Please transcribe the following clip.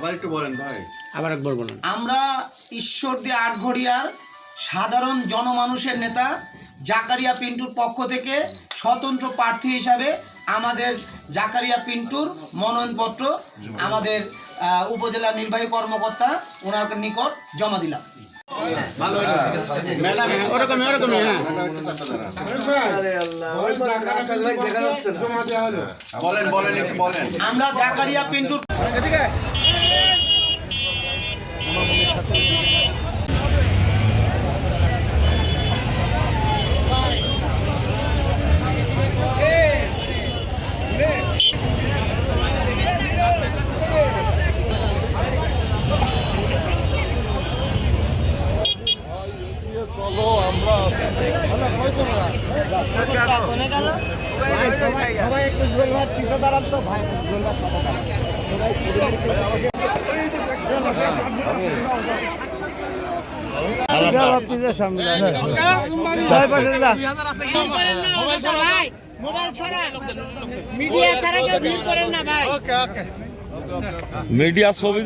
আবার একটু বলেন ভাই। আবার একবার বলুন। আমরা ঈশ্বরদী আটঘরিয়ার সাধারণ জনমানুষের নেতা জাকারিয়া পিন্টুর পক্ষ থেকে স্বতন্ত্র প্রার্থী হিসাবে আমাদের জাকারিয়া পিন্টুর মনোনয়নপত্র আমাদের উপজেলা নির্বাহী কর্মকর্তা ওনার নিকট জমা দিলাম। ভালো হলো। ম্যাডাম ওরকমই ওরকমই, হ্যাঁ। বলেন বলেন একটু বলেন। আমরা জাকারিয়া পিন্টুর সবাই একটু জোরবাদ পিছনে দাঁড়ান তো ভাই, জোরবাদ মিডিয়া ছবি